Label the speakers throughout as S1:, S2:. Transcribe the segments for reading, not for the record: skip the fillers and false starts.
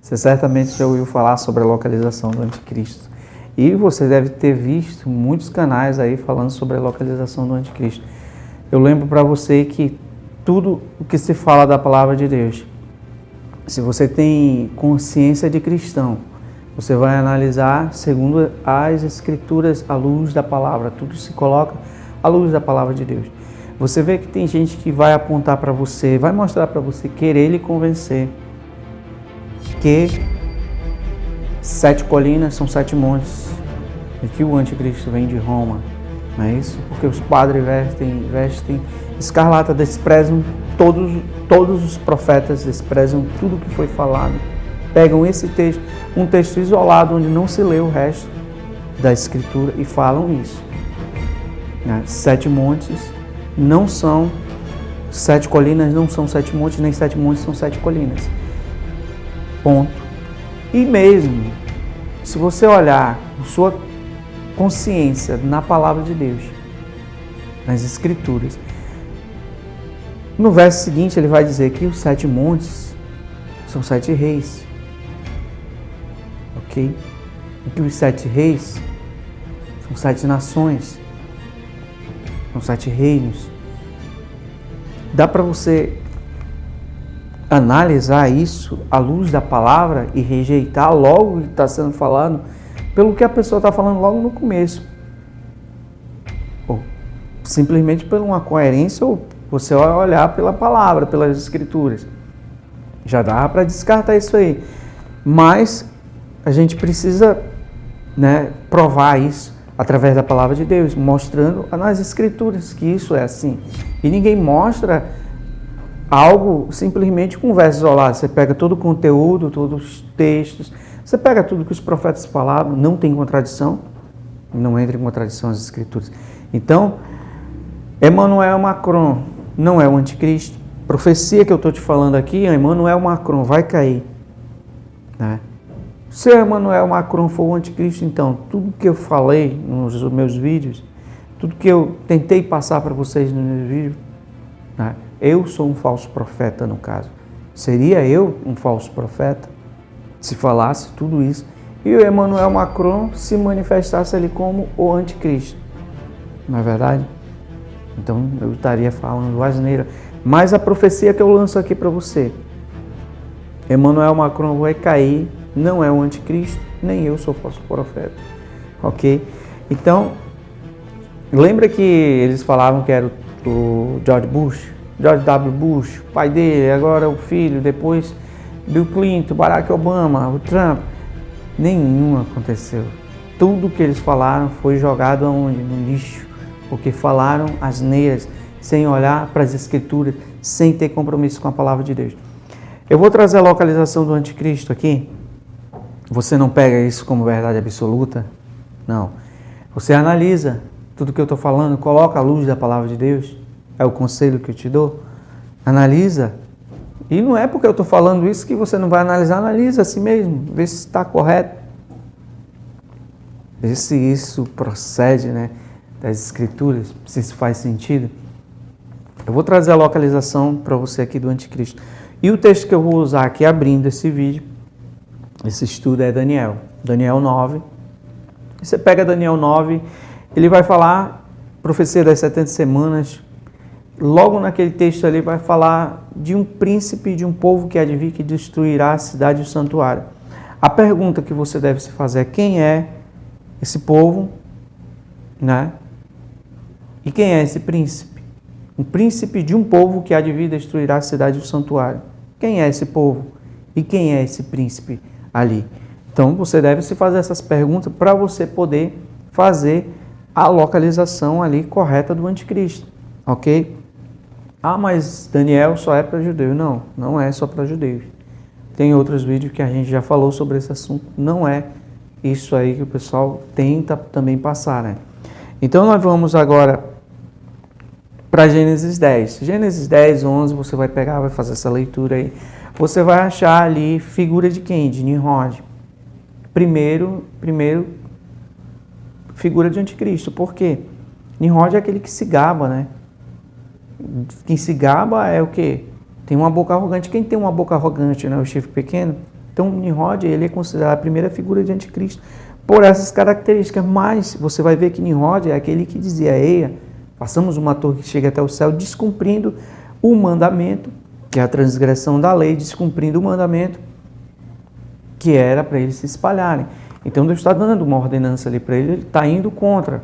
S1: Você certamente já ouviu falar sobre a localização do anticristo. E você deve ter visto muitos canais aí falando sobre a localização do anticristo. Eu lembro para você que tudo o que se fala da palavra de Deus, se você tem consciência de cristão, você vai analisar segundo as escrituras à luz da palavra. Tudo se coloca à luz da palavra de Deus. Você vê que tem gente que vai apontar para você, vai mostrar para você, querer lhe convencer que 7 colinas são 7 montes e que o anticristo vem de Roma. Não é isso? Porque os padres vestem escarlata, desprezam todos os profetas, desprezam tudo que foi falado. Pegam esse texto, um texto isolado onde não se lê o resto da escritura e falam isso. 7 montes não são 7 colinas, não são 7 montes, nem 7 montes são 7 colinas. Ponto. E mesmo, se você olhar sua consciência na palavra de Deus, nas escrituras, no verso seguinte ele vai dizer que os 7 montes são 7 reis. Ok? E que os 7 reis são 7 nações, são 7 reinos. Dá para você analisar isso à luz da palavra e rejeitar logo o que está sendo falado pelo que a pessoa está falando logo no começo. Ou simplesmente por uma coerência, ou você vai olhar pela palavra, pelas escrituras. Já dá para descartar isso aí. Mas a gente precisa, provar isso através da palavra de Deus, mostrando nas escrituras que isso é assim. E ninguém mostra algo simplesmente com versos isolados. Você pega todo o conteúdo, todos os textos, você pega tudo que os profetas falavam, não tem contradição, não entra em contradição as escrituras. Então, Emmanuel Macron não é o anticristo. Profecia que eu estou te falando aqui, Emmanuel Macron vai cair. Se Emmanuel Macron for o anticristo, então, tudo que eu falei nos meus vídeos, tudo que eu tentei passar para vocês nos meus vídeos, eu sou um falso profeta, no caso. Seria eu um falso profeta se falasse tudo isso e o Emmanuel Macron se manifestasse ali como o anticristo? Não é verdade? Então eu estaria falando asneira. Mas a profecia que eu lanço aqui para você, Emmanuel Macron vai cair, não é o anticristo, nem eu sou falso profeta. Ok? Então, lembra que eles falavam que era o George W. Bush, pai dele, agora o filho, depois Bill Clinton, Barack Obama, o Trump? Nenhum aconteceu. Tudo que eles falaram foi jogado aonde? No lixo, porque falaram asneiras, sem olhar para as escrituras, sem ter compromisso com a palavra de Deus. Eu vou trazer a localização do anticristo aqui. Você não pega isso como verdade absoluta? Não. Você analisa tudo que eu estou falando, coloca a luz da palavra de Deus. É o conselho que eu te dou. Analisa. E não é porque eu estou falando isso que você não vai analisar. Analisa a si mesmo. Vê se está correto. Vê se isso procede, das escrituras. Se isso faz sentido. Eu vou trazer a localização para você aqui do anticristo. E o texto que eu vou usar aqui abrindo esse vídeo, esse estudo, é Daniel. Daniel 9. Você pega Daniel 9, ele vai falar profecia das 70 semanas. Logo naquele texto ali vai falar de um príncipe, de um povo que há de vir, que destruirá a cidade e o santuário. A pergunta que você deve se fazer é: quem é esse povo? E quem é esse príncipe? Um príncipe de um povo que há de vir, destruirá a cidade e o santuário. Quem é esse povo? E quem é esse príncipe ali? Então você deve se fazer essas perguntas para você poder fazer a localização ali correta do anticristo. Ok? Ah, mas Daniel só é para judeus. Não, não é só para judeus. Tem outros vídeos que a gente já falou sobre esse assunto. Não é isso aí que o pessoal tenta também passar, Então nós vamos agora para Gênesis 10. Gênesis 10, 11, você vai pegar, vai fazer essa leitura aí. Você vai achar ali figura de quem? De Nimrod. Primeiro figura de anticristo. Por quê? Nimrod é aquele que se gaba, Quem se gaba é o quê? Tem uma boca arrogante. Quem tem uma boca arrogante, o chifre pequeno, Então, Nimrod, ele é considerado a primeira figura de anticristo por essas características, mas você vai ver que Nimrod é aquele que dizia: eia, façamos uma torre que chegue até o céu, descumprindo o mandamento, que é a transgressão da lei, descumprindo o mandamento que era para eles se espalharem. Então Deus está dando uma ordenança ali para ele está indo contra,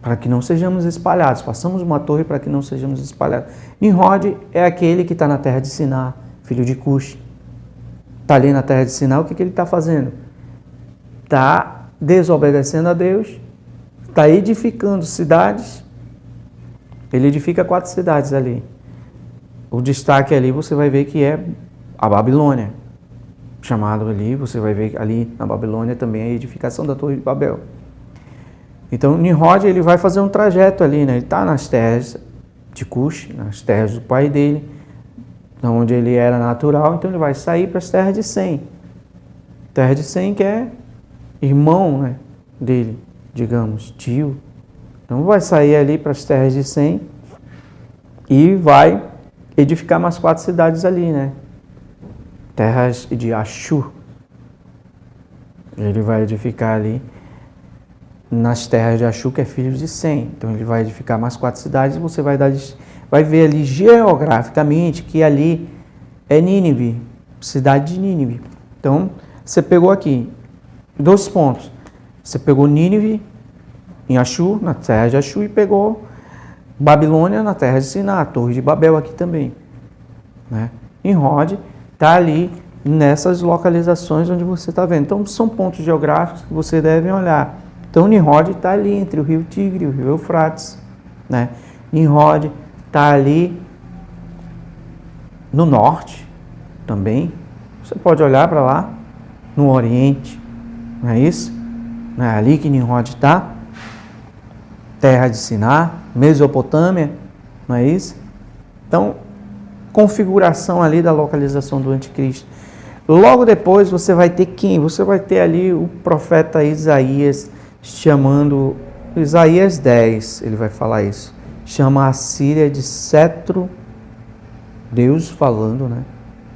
S1: para que não sejamos espalhados, façamos uma torre para que não sejamos espalhados. Nimrod é aquele que está na terra de Siná, filho de Cush. Está ali na terra de Siná, o que ele está fazendo? Está desobedecendo a Deus, está edificando cidades. Ele edifica 4 cidades ali. O destaque ali você vai ver que é a Babilônia. Chamado ali, você vai ver ali na Babilônia também a edificação da Torre de Babel. Então Nimrod, ele vai fazer um trajeto ali, né? Ele está nas terras de Cush, nas terras do pai dele, onde ele era natural, então ele vai sair para as terras de Sem. Terra de Sem, que é irmão, né, dele, digamos, tio. Então vai sair ali para as terras de Sem e vai edificar mais 4 cidades ali, né? Terras de Ashur. Ele vai edificar ali nas terras de Ashur, que é filho de Sem. Então ele vai edificar mais 4 cidades e você vai ver ali geograficamente que ali é Nínive, cidade de Nínive. Então você pegou aqui 2 pontos. Você pegou Nínive em Ashur, na terra de Ashur, e pegou Babilônia na terra de Siná, a Torre de Babel aqui também, né? Nimrod está ali nessas localizações onde você está vendo. Então, são pontos geográficos que você deve olhar. Então, Nimrod está ali entre o rio Tigre e o rio Eufrates, né? Nimrod está ali no norte também. Você pode olhar para lá, no oriente, não é isso? Não é ali que Nimrod está? Terra de Siná, Mesopotâmia, não é isso? Então, configuração ali da localização do anticristo. Logo depois você vai ter quem? Você vai ter ali o profeta Isaías chamando, Isaías 10, ele vai falar isso, chama a Síria de cetro, Deus falando, né?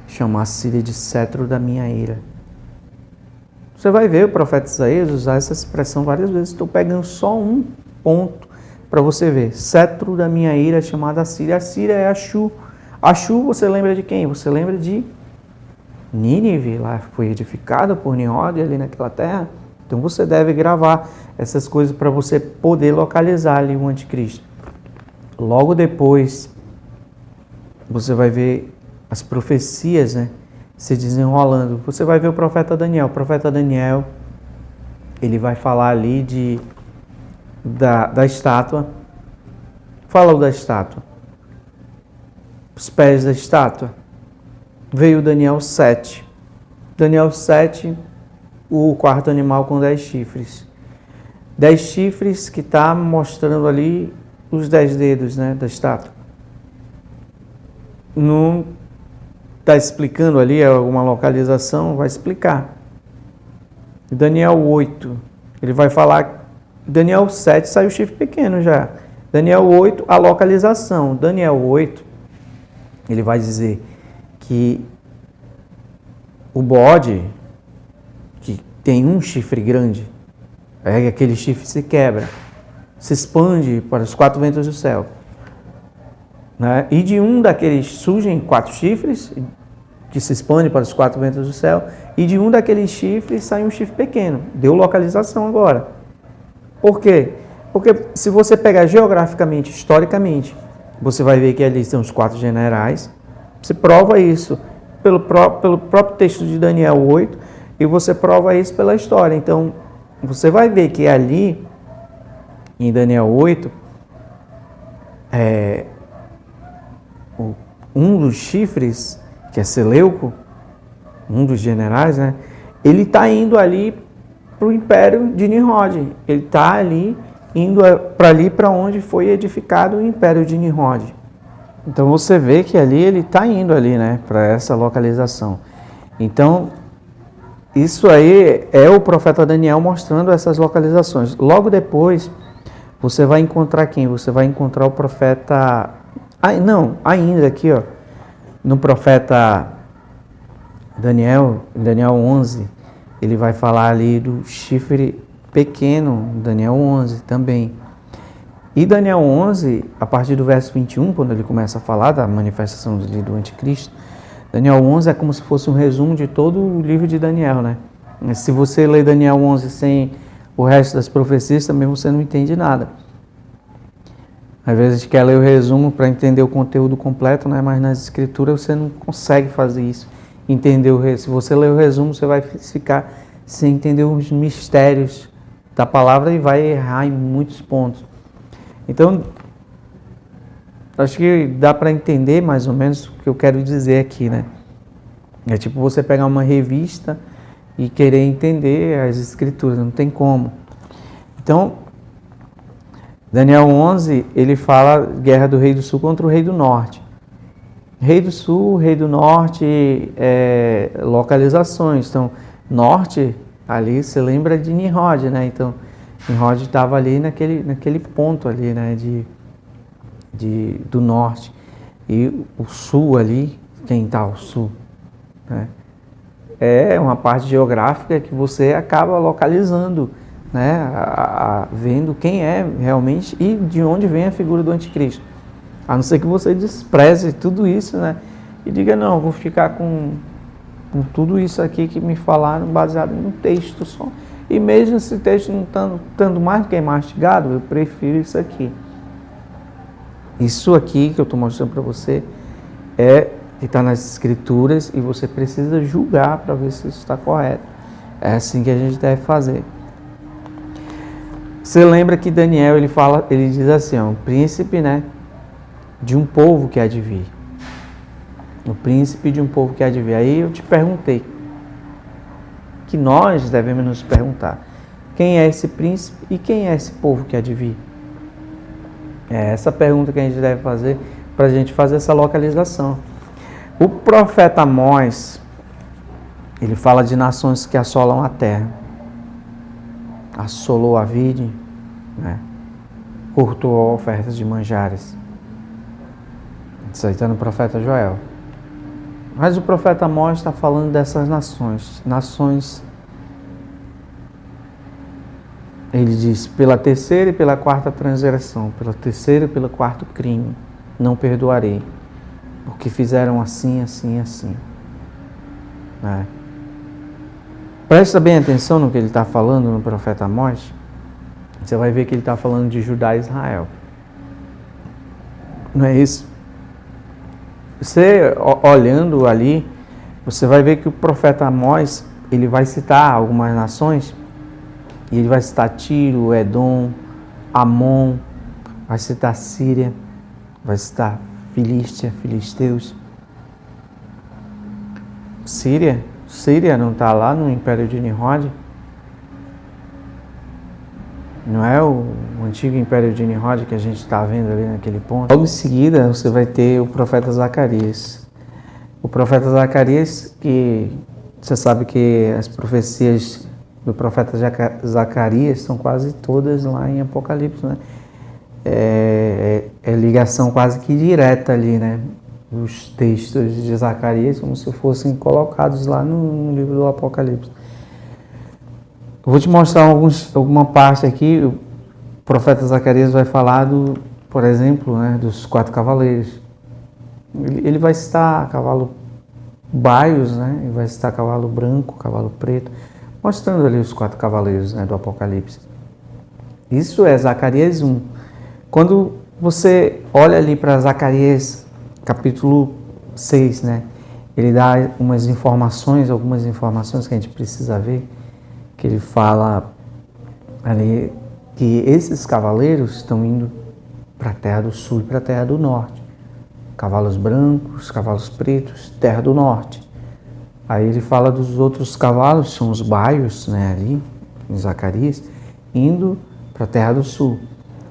S1: Chama a Síria de cetro da minha ira. Você vai ver o profeta Isaías usar essa expressão várias vezes. Estou pegando só um ponto para você ver. Cetro da minha ira chamada Síria. A Síria é Ashur. Ashur, você lembra de quem? Você lembra de Nínive, lá foi edificada por Nimrod ali naquela terra. Então você deve gravar essas coisas para você poder localizar ali o anticristo. Logo depois, você vai ver as profecias, né, se desenrolando. Você vai ver o profeta Daniel. O profeta Daniel, ele vai falar ali da estátua. Fala da estátua. Os pés da estátua. Veio Daniel 7. Daniel 7, o quarto animal com 10 chifres. 10 chifres que está mostrando ali os 10 dedos, né, da estátua. Não está explicando ali alguma localização, vai explicar. Daniel 8, ele vai falar. Daniel 7 sai o chifre pequeno já. Daniel 8, a localização. Daniel 8, ele vai dizer que o bode, que tem um chifre grande, aquele chifre se quebra, se expande para os 4 ventos do céu, né? E de um daqueles surgem 4 chifres, que se expande para os 4 ventos do céu, e de um daqueles chifres sai um chifre pequeno. Deu localização agora. Por quê? Porque se você pegar geograficamente, historicamente, você vai ver que ali estão os 4 generais. Você prova isso pelo próprio texto de Daniel 8 e você prova isso pela história. Então, você vai ver que ali, em Daniel 8, um dos chifres, que é Seleuco, um dos generais, né, ele está indo ali para o império de Nimrod. Ele está ali, indo para onde foi edificado o império de Nimrod. Então você vê que ali ele está indo ali, né, para essa localização. Então, isso aí é o profeta Daniel mostrando essas localizações. Logo depois, você vai encontrar quem? Você vai encontrar o profeta... ainda aqui, ó, no profeta Daniel 11, ele vai falar ali do chifre pequeno, Daniel 11 também. E Daniel 11, a partir do verso 21, quando ele começa a falar da manifestação do anticristo, Daniel 11 é como se fosse um resumo de todo o livro de Daniel, né? Se você ler Daniel 11 sem o resto das profecias, também você não entende nada. Às vezes a gente quer ler o resumo para entender o conteúdo completo, né? Mas nas escrituras você não consegue fazer isso. Se você ler o resumo, você vai ficar sem entender os mistérios da palavra e vai errar em muitos pontos. Então, acho que dá para entender mais ou menos o que eu quero dizer aqui, né? É tipo você pegar uma revista e querer entender as escrituras, não tem como. Então, Daniel 11, ele fala guerra do rei do sul contra o rei do norte. Rei do sul, rei do norte, localizações. Então, norte, ali você lembra de Nimrod, né? Então, Nimrod estava ali naquele ponto ali, né? Do norte. E o sul ali, quem está ao sul, né? É uma parte geográfica que você acaba localizando, né? Vendo quem é realmente e de onde vem a figura do anticristo. A não ser que você despreze tudo isso, né? E diga, não, vou ficar com tudo isso aqui que me falaram baseado num texto só. E mesmo esse texto não estando mais do que mastigado, eu prefiro isso aqui. Isso aqui que eu estou mostrando para você está nas escrituras e você precisa julgar para ver se isso está correto. É assim que a gente deve fazer. Você lembra que Daniel ele diz assim, ó, o príncipe, né, de um povo que há de vir. O príncipe de um povo que há de vir. Aí eu te perguntei, que nós devemos nos perguntar, quem é esse príncipe e quem é esse povo que há de vir? É essa pergunta que a gente deve fazer para a gente fazer essa localização. O profeta Amós, ele fala de nações que assolam a terra. Assolou a vide, né? Cortou ofertas de manjares. Isso aí está no profeta Joel. Mas o profeta Amós está falando dessas nações. Nações, ele diz, pela terceira e pela quarta transgressão, pela terceira e pelo quarto crime, não perdoarei, porque fizeram assim, assim, assim. Né? Presta bem atenção no que ele está falando no profeta Amós. Você vai ver que ele está falando de Judá e Israel. Não é isso? Você, olhando ali, você vai ver que o profeta Amós, ele vai citar algumas nações, e ele vai citar Tiro, Edom, Amon, vai citar Síria, vai citar Filístia, Filisteus. Síria não está lá no Império de Nimrod? Não é o antigo Império de Nimrod que a gente está vendo ali naquele ponto? Logo em seguida, você vai ter o profeta Zacarias. O profeta Zacarias, que você sabe que as profecias do profeta Zacarias são quase todas lá em Apocalipse, né? É ligação quase que direta ali, né? Os textos de Zacarias como se fossem colocados lá no livro do Apocalipse. Eu vou te mostrar alguma parte aqui. O profeta Zacarias vai falar, por exemplo, né, dos 4 cavaleiros. Ele vai citar cavalo baios, né? Ele vai citar cavalo branco, cavalo preto, mostrando ali os 4 cavaleiros, né, do Apocalipse. Isso é Zacarias 1. Quando você olha ali para Zacarias capítulo 6, né, ele dá algumas informações que a gente precisa ver, que ele fala ali que esses cavaleiros estão indo para a terra do sul e para a terra do norte. Cavalos brancos, cavalos pretos, terra do norte. Aí ele fala dos outros cavalos, são os baios, né, ali em Zacarias, indo para a terra do sul.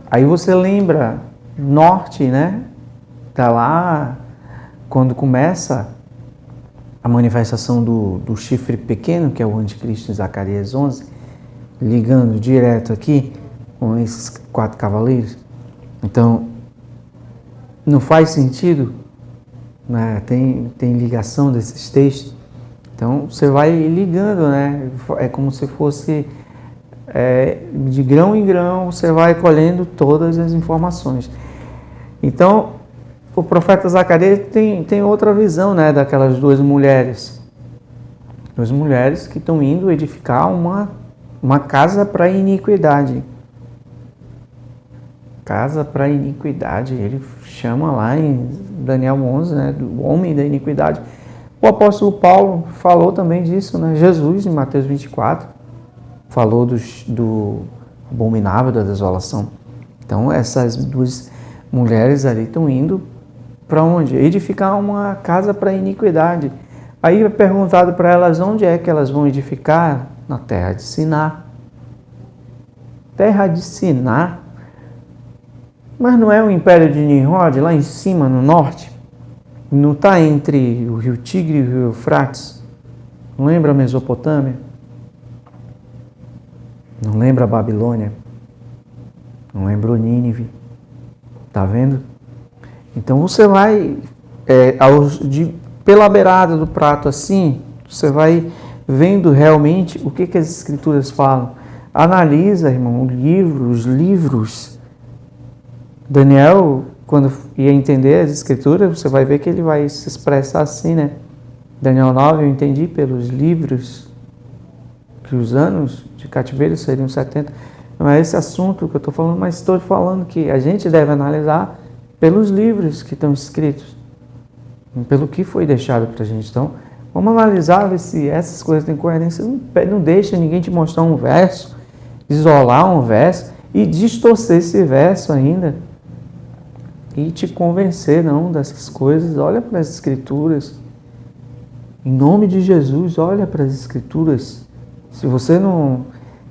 S1: Aí você lembra, norte, né, tá lá quando começa a manifestação do chifre pequeno, que é o anticristo em Zacarias 11, ligando direto aqui com esses 4 cavaleiros. Então, não faz sentido, né? Tem ligação desses textos. Então você vai ligando, né? É como se fosse de grão em grão, você vai colhendo todas as informações. Então o profeta Zacarias tem outra visão, né, daquelas duas mulheres que estão indo edificar uma casa para iniquidade. Casa para iniquidade, ele chama lá em Daniel 11, né, do homem da iniquidade. O apóstolo Paulo falou também disso, né? Jesus, em Mateus 24, falou do abominável da desolação. Então, essas duas mulheres ali estão indo para onde? Edificar uma casa para iniquidade. Aí é perguntado para elas onde é que elas vão edificar? Na terra de Siná. Terra de Siná? Mas não é o Império de Nimrod, lá em cima, no norte? Não está entre o rio Tigre e o rio Eufrates? Não lembra a Mesopotâmia? Não lembra a Babilônia? Não lembra o Nínive? Tá vendo? Então você vai, pela beirada do prato assim, você vai vendo realmente o que as Escrituras falam. Analisa, irmão, os livros. Daniel, quando ia entender as Escrituras, você vai ver que ele vai se expressar assim, né? Daniel 9, eu entendi pelos livros que os anos de cativeiro seriam 70. Não é esse assunto que eu estou falando, mas estou falando que a gente deve analisar pelos livros que estão escritos, pelo que foi deixado para a gente. Então, vamos analisar, ver se essas coisas têm coerência. Não deixa ninguém te mostrar um verso, isolar um verso e distorcer esse verso ainda e te convencer, não, dessas coisas. Olha para as Escrituras. Em nome de Jesus, olha para as Escrituras. Se você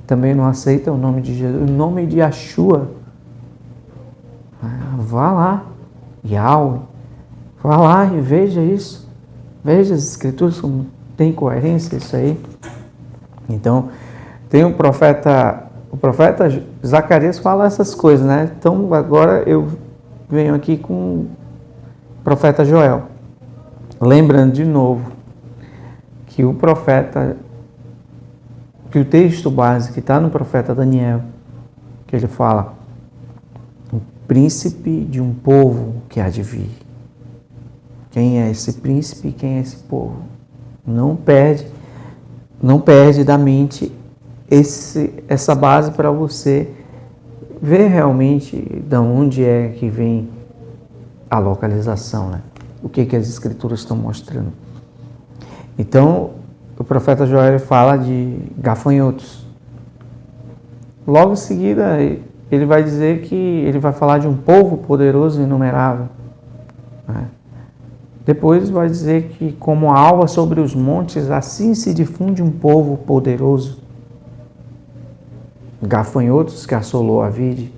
S1: também não aceita o nome de Jesus, o nome de Yeshua, vá lá, Yahweh, vá lá e veja isso. Veja as Escrituras como tem coerência isso aí. Então, tem o profeta Zacarias fala essas coisas, né? Então, agora eu venho aqui com o profeta Joel. Lembrando de novo que o texto base que está no profeta Daniel, que ele fala, o príncipe de um povo que há de vir. Quem é esse príncipe e quem é esse povo? Não perde da mente essa base para você ver realmente de onde é que vem a localização, né? O que as Escrituras estão mostrando. Então, o profeta Joel fala de gafanhotos. Logo em seguida, ele vai dizer que ele vai falar de um povo poderoso e inumerável, né? Depois vai dizer que como a alva sobre os montes, assim se difunde um povo poderoso. Gafanhotos que assolou a vide.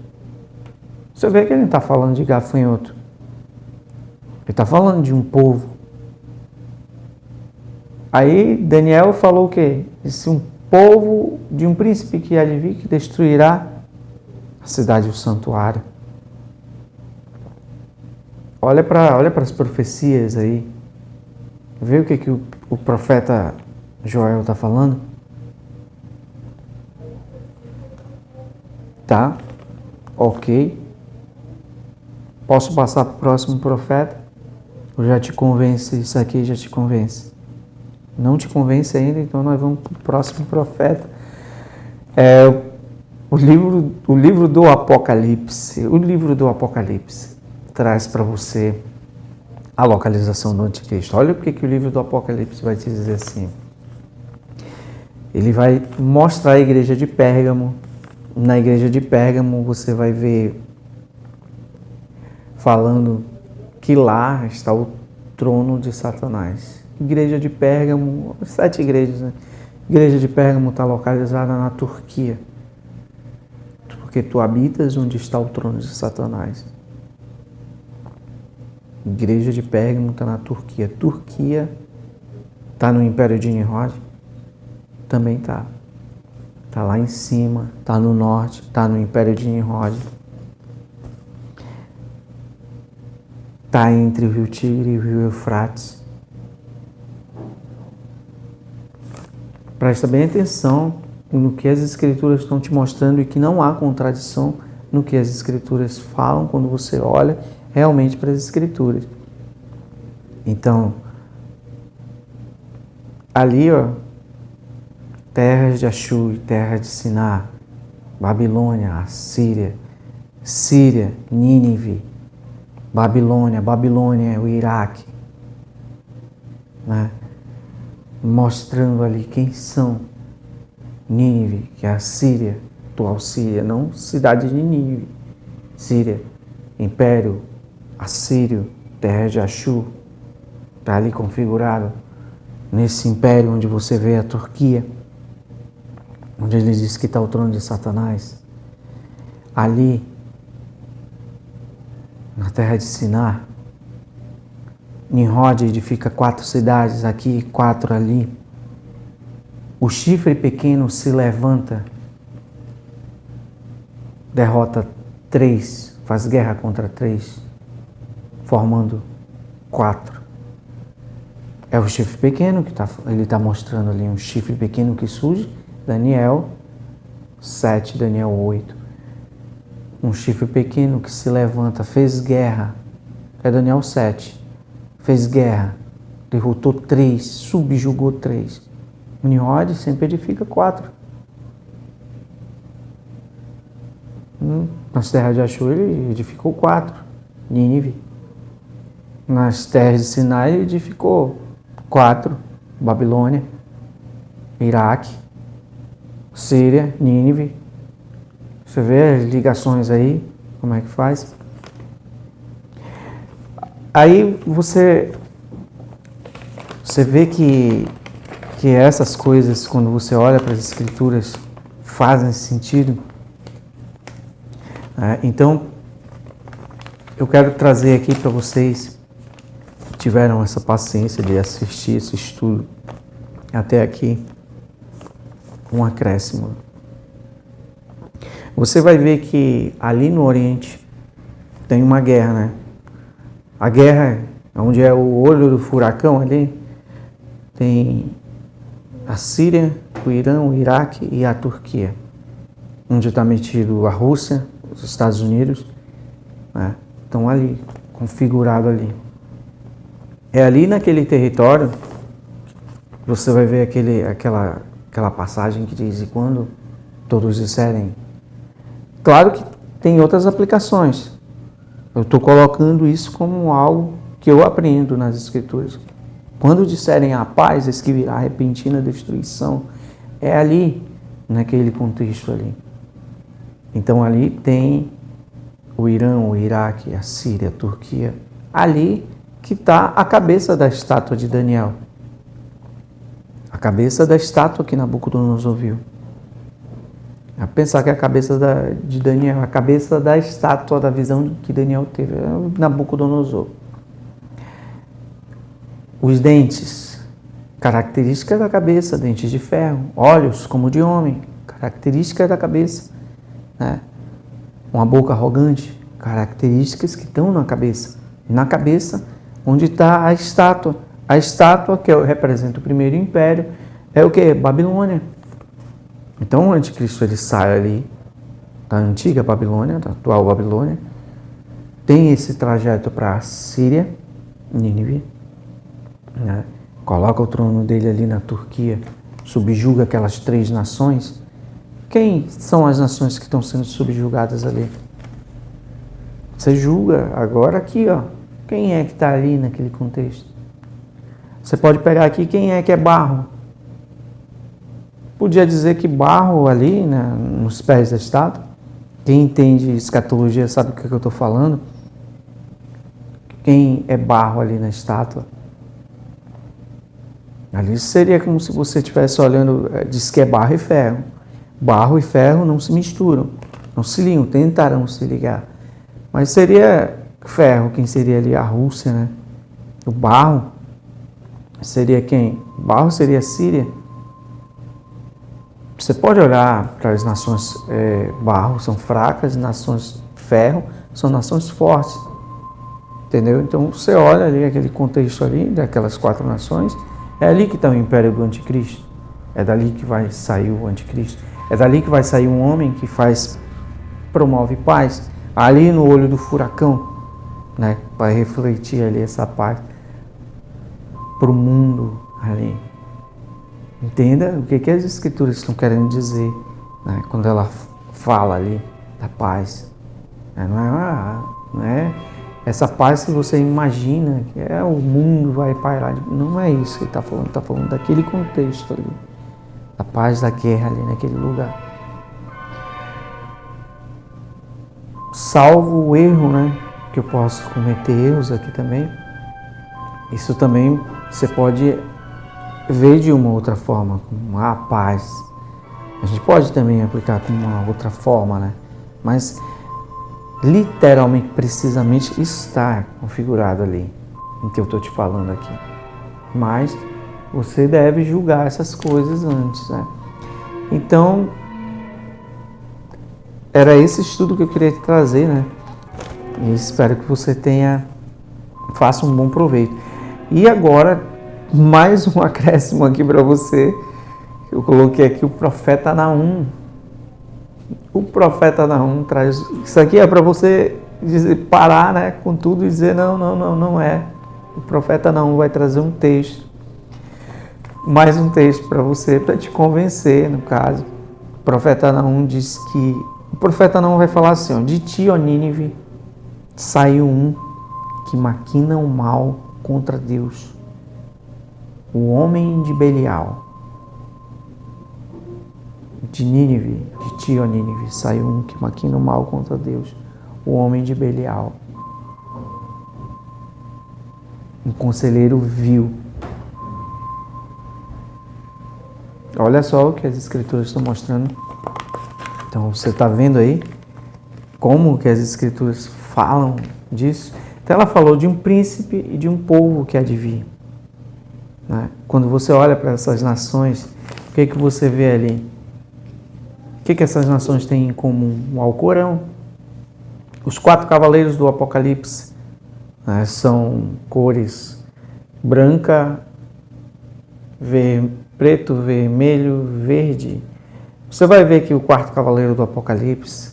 S1: Você vê que ele não está falando de gafanhoto. Ele está falando de um povo. Aí Daniel falou o quê? Disse um povo de um príncipe que há de vir, que destruirá a cidade e o santuário. Olha para as profecias aí. Vê o que o profeta Joel está falando? Tá? Ok. Posso passar para o próximo profeta? Ou já te convence? Isso aqui já te convence? Não te convence ainda? Então nós vamos para o próximo profeta. O livro do Apocalipse. O livro do Apocalipse traz para você a localização do anticristo. Olha o que o livro do Apocalipse vai te dizer assim. Ele vai mostrar a igreja de Pérgamo. Na igreja de Pérgamo você vai ver falando que lá está o trono de Satanás. Igreja de Pérgamo, 7 igrejas, né? Igreja de Pérgamo está localizada na Turquia, porque tu habitas onde está o trono de Satanás. Igreja de Pérgamo está na Turquia. Turquia está no Império de Nimrod? Também está. Está lá em cima, está no norte, está no Império de Nimrod. Está entre o rio Tigre e o rio Eufrates. Presta bem atenção no que as Escrituras estão te mostrando e que não há contradição no que as Escrituras falam quando você olha realmente para as Escrituras. Então, ali, terras de Ashur, terra de Siná, Babilônia, Assíria, Síria, Nínive, Babilônia é o Iraque, né? Mostrando ali quem são. Nínive, que é a Síria, atual Síria, não cidade de Nínive, Síria, Império Assírio, terra de Ashur, está ali configurado nesse império onde você vê a Turquia, onde ele diz que está o trono de Satanás. Ali, na terra de Siná, Nimrod edifica 4 cidades aqui, 4 ali. O chifre pequeno se levanta, derrota 3, faz guerra contra 3, formando 4. É o chifre pequeno que ele está mostrando ali, um chifre pequeno que surge, Daniel 7, Daniel 8. Um chifre pequeno que se levanta, fez guerra, é Daniel 7, fez guerra, derrotou 3, subjugou 3. Nimrod sempre edifica 4. Nas terras de Ashur ele edificou 4. Nínive. Nas terras de Sinai ele edificou 4. Babilônia, Iraque, Síria, Nínive. Você vê as ligações aí, como é que faz? Aí você vê que essas coisas, quando você olha para as Escrituras, fazem sentido. Então, eu quero trazer aqui para vocês que tiveram essa paciência de assistir esse estudo até aqui, um acréscimo. Você vai ver que ali no Oriente tem uma guerra, né? A guerra, onde é o olho do furacão ali, tem a Síria, o Irã, o Iraque e a Turquia, onde está metido a Rússia, os Estados Unidos, né? Estão ali, configurado ali. É ali naquele território, você vai ver aquela passagem que diz, e quando todos disserem. Claro que tem outras aplicações. Eu estou colocando isso como algo que eu aprendo nas Escrituras. Quando disserem a paz, eis que virá repentina destruição. É ali, naquele contexto ali. Então ali tem o Irã, o Iraque, a Síria, a Turquia. Ali que está a cabeça da estátua de Daniel. A cabeça da estátua que Nabucodonosor viu. A pensar que a cabeça de Daniel, a cabeça da estátua, da visão que Daniel teve, é Nabucodonosor. Os dentes, característica da cabeça, dentes de ferro. Olhos como de homem, característica da cabeça, né? Uma boca arrogante, características que estão na cabeça. Na cabeça, onde está a estátua. A estátua, que representa o primeiro império, é o que? Babilônia. Então o anticristo ele sai ali da antiga Babilônia, da atual Babilônia, tem esse trajeto para a Síria, Nínive, né? Coloca o trono dele ali na Turquia, subjuga aquelas 3 nações. Quem são as nações que estão sendo subjugadas ali? Você julga agora aqui, quem é que está ali naquele contexto? Você pode pegar aqui quem é que é barro. Podia dizer que barro ali, né, nos pés da estátua. Quem entende escatologia sabe o que eu estou falando. Quem é barro ali na estátua? Ali seria como se você estivesse olhando, diz que é barro e ferro. Barro e ferro não se misturam, não se ligam, tentarão se ligar. Mas seria ferro, quem seria ali? A Rússia, né? O barro seria quem? Barro seria a Síria. Você pode olhar para as nações barro, são fracas, nações ferro, são nações fortes. Entendeu? Então você olha ali aquele contexto ali, daquelas 4 nações, é ali que está o império do anticristo. É dali que vai sair o anticristo. É dali que vai sair um homem que promove paz. Ali no olho do furacão, né? Vai refletir ali essa paz para o mundo ali. Entenda o que as escrituras estão querendo dizer, né? Quando ela fala ali da paz. Não é essa paz que você imagina que o mundo vai pairar. Não é isso que ele está falando daquele contexto ali. A paz da guerra ali naquele lugar. Salvo o erro, né? Que eu posso cometer erros aqui também. Isso também você pode ver de uma outra forma, como a paz. A gente pode também aplicar com uma outra forma, né? Mas literalmente, precisamente, está configurado ali, em que eu estou te falando aqui. Mas você deve julgar essas coisas antes, né? Então, era esse estudo que eu queria te trazer, né? E espero que você faça um bom proveito. E agora, mais um acréscimo aqui para você. Eu coloquei aqui o profeta Naum. O profeta Naum traz... Isso aqui é para você parar, né, com tudo e dizer, não é. O profeta Naum vai trazer um texto. Mais um texto para você, para te convencer, no caso. O profeta Naum diz que... O profeta Naum vai falar assim, ó, de ti, ó Nínive, saiu um que maquina o mal contra Deus. O homem de Belial. De Nínive, de ti, ó Nínive, saiu um que maquina o mal contra Deus. O homem de Belial. Um conselheiro vil. Olha só o que as escrituras estão mostrando. Então, você está vendo aí como que as escrituras falam disso? Então, ela falou de um príncipe e de um povo que há de vir. Né? Quando você olha para essas nações, o que você vê ali? O que essas nações têm em comum? O Alcorão. Os 4 cavaleiros do Apocalipse, né, são cores branca, preto, vermelho, verde. Você vai ver que o 4º cavaleiro do Apocalipse,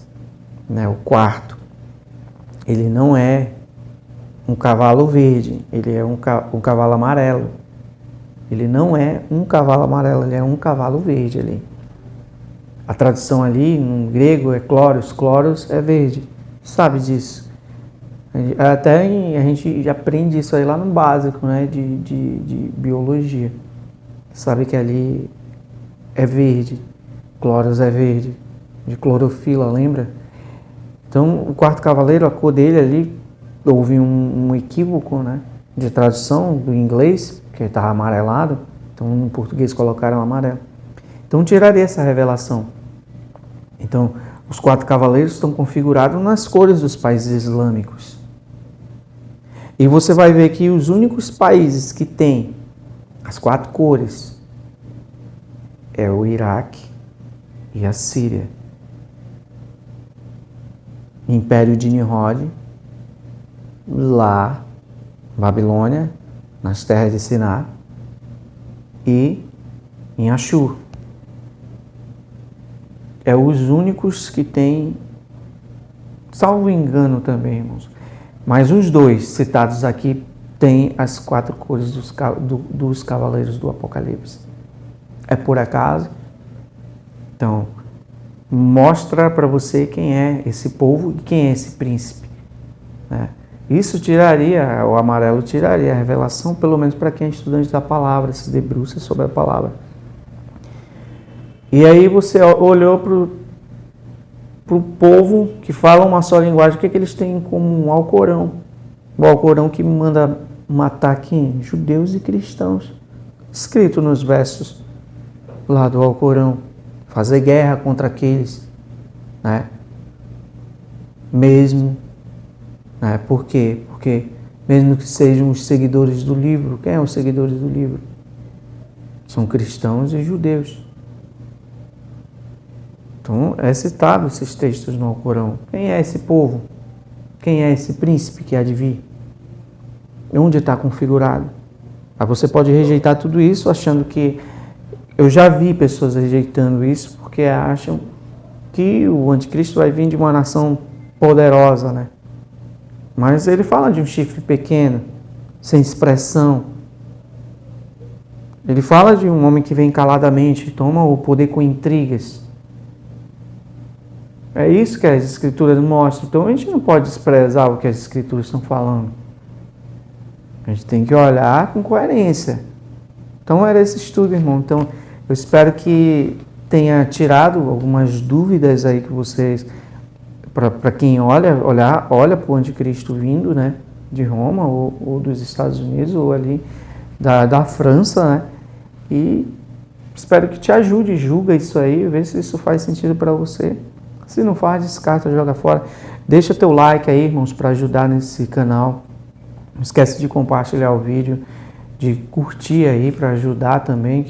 S1: né, o 4º, ele não é um cavalo verde, ele é um cavalo amarelo. Ele não é um cavalo amarelo, ele é um cavalo verde ali. A tradução ali, no grego, é Cloros. Cloros é verde. Sabe disso? Até a gente aprende isso aí lá no básico, né, de biologia. Sabe que ali é verde. Cloros é verde. De clorofila, lembra? Então, o 4º cavaleiro, a cor dele ali, houve um equívoco, né, de tradução do inglês, que estava amarelado. Então, no português colocaram amarelo. Então, tiraria essa revelação. Então, os 4 cavaleiros estão configurados nas cores dos países islâmicos. E você vai ver que os únicos países que têm as 4 cores é o Iraque e a Síria. Império de Nimrod, lá, Babilônia, nas terras de Siná, e em Ashur. É os únicos que têm, salvo engano também, irmãos, mas os 2 citados aqui têm as 4 cores dos cavaleiros do Apocalipse. É por acaso? Então, mostra para você quem é esse povo e quem é esse príncipe, né? Isso tiraria, o amarelo tiraria a revelação, pelo menos para quem é estudante da palavra, se debruça sobre a palavra. E aí você olhou para o povo que fala uma só linguagem, o que eles têm em comum? O Alcorão. O Alcorão que manda matar quem? Judeus e cristãos. Escrito nos versos lá do Alcorão. Fazer guerra contra aqueles, né? Mesmo, né? Por quê? Porque mesmo que sejam os seguidores do livro, quem é os seguidores do livro? São cristãos e judeus. Então, é citado esses textos no Alcorão. Quem é esse povo? Quem é esse príncipe que há de vir? Onde está configurado? Aí você pode rejeitar tudo isso achando que eu já vi pessoas rejeitando isso porque acham que o anticristo vai vir de uma nação poderosa, né? Mas ele fala de um chifre pequeno, sem expressão. Ele fala de um homem que vem caladamente, toma o poder com intrigas. É isso que as escrituras mostram. Então a gente não pode desprezar o que as escrituras estão falando. A gente tem que olhar com coerência. Então era esse estudo, irmão. Então eu espero que tenha tirado algumas dúvidas aí que vocês, para quem olha para o anticristo vindo, né, de Roma ou dos Estados Unidos ou ali da França, né? E espero que te ajude, julga isso aí, vê se isso faz sentido para você. Se não faz, descarta, joga fora. Deixa teu like aí, irmãos, para ajudar nesse canal. Não esquece de compartilhar o vídeo, de curtir aí para ajudar também,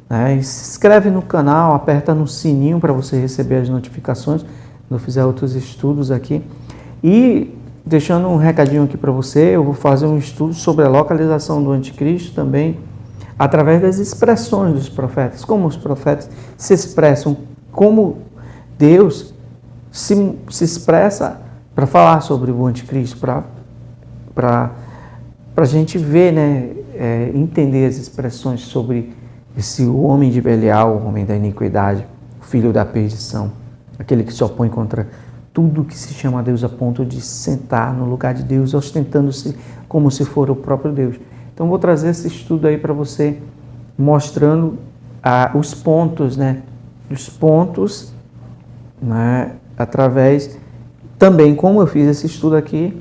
S1: né? E se inscreve no canal, aperta no sininho para você receber as notificações quando eu fizer outros estudos aqui. E deixando um recadinho aqui para você, eu vou fazer um estudo sobre a localização do anticristo também, através das expressões dos profetas, como os profetas se expressam, como Deus se expressa para falar sobre o anticristo, para a gente ver, né, entender as expressões sobre esse homem de Belial, o homem da iniquidade, o filho da perdição, aquele que se opõe contra tudo que se chama Deus a ponto de sentar no lugar de Deus, ostentando-se como se for o próprio Deus. Então vou trazer esse estudo aí para você, mostrando os pontos, né? Os pontos, né? Através, também como eu fiz esse estudo aqui,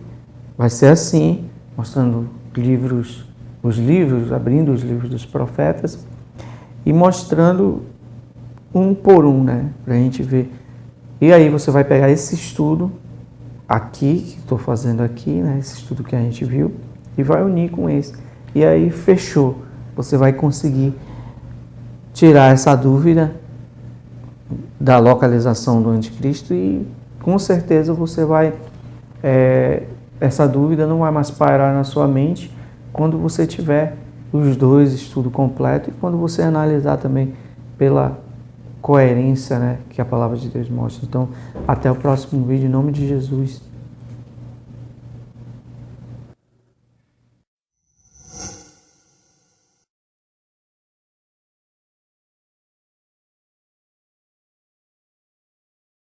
S1: vai ser assim, mostrando os livros, abrindo os livros dos profetas e mostrando um por um, né? Para a gente ver. E aí você vai pegar esse estudo aqui, que estou fazendo aqui, né? Esse estudo que a gente viu, e vai unir com esse. E aí fechou. Você vai conseguir tirar essa dúvida da localização do anticristo e com certeza você vai, essa dúvida não vai mais pairar na sua mente quando você tiver os dois estudos completos e quando você analisar também pela coerência, né, que a palavra de Deus mostra. Então, até o próximo vídeo, em nome de Jesus.